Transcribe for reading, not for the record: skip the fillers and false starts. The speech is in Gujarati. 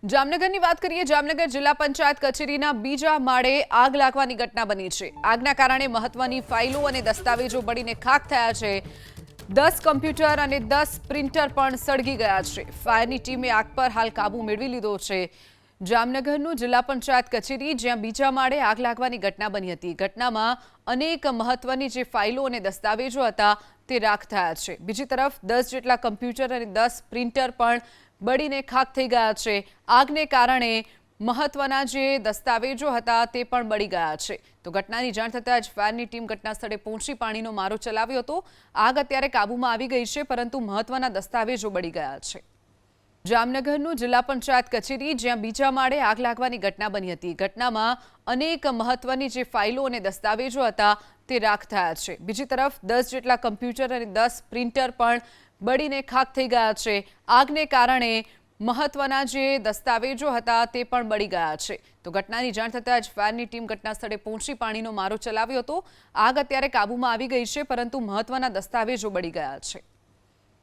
જામનગરની વાત કરીએ। જામનગર જિલ્લા પંચાયત કચેરીના બીજા માળે આગ લાગવાની ઘટના બની છે। આગના કારણે મહત્વની ફાઇલો અને દસ્તાવેજો બળીને ખાખ થયા છે। 10 કમ્પ્યુટર અને 10 પ્રિન્ટર પણ સળગી ગયા છે। ફાયરની ટીમે આગ પર હાલ કાબુ મેળવી લીધો છે। જામનગરનું જિલ્લા પંચાયત કચેરી જ્યાં બીજા માળે આગ લાગવાની ઘટના બની હતી। ઘટનામાં અનેક મહત્વની જે ફાઇલો અને દસ્તાવેજો હતા તે રાખ થયા છે। બીજી તરફ 10 જેટલા કમ્પ્યુટર અને 10 પ્રિન્ટર પણ બળીને ખાખ થઈ ગયા છે। આગને કારણે મહત્વના જે દસ્તાવેજો હતા તે પણ બળી ગયા છે। તો ઘટનાની જાણ થતાં જ ફાયરની ટીમ ઘટના સ્થળે પહોંચી પાણીનો મારો ચલાવ્યો હતો। આગ અત્યારે કાબૂમાં આવી ગઈ છે, પરંતુ મહત્વના દસ્તાવેજો બળી ગયા છે। જામનગરનું જિલ્લા પંચાયત કચેરી જ્યાં બીજા માળે આગ લાગવાની ઘટના બની હતી। ઘટનામાં અનેક મહત્વની જે ફાઇલો અને દસ્તાવેજો હતા તે રાખ થયા છે। બીજી તરફ 10 જેટલા કમ્પ્યુટર અને 10 પ્રિન્ટર પણ બળીને ખાખ થઈ ગયા છે। આગને કારણે મહત્વના જે દસ્તાવેજો હતા તે પણ બળી ગયા છે। તો ઘટનાની જાણ થતાં જ ફાયરની ટીમ ઘટના સ્થળે પહોંચી પાણીનો મારો ચલાવ્યો હતો। આગ અત્યારે કાબૂમાં આવી ગઈ છે, પરંતુ મહત્વના દસ્તાવેજો બળી ગયા છે।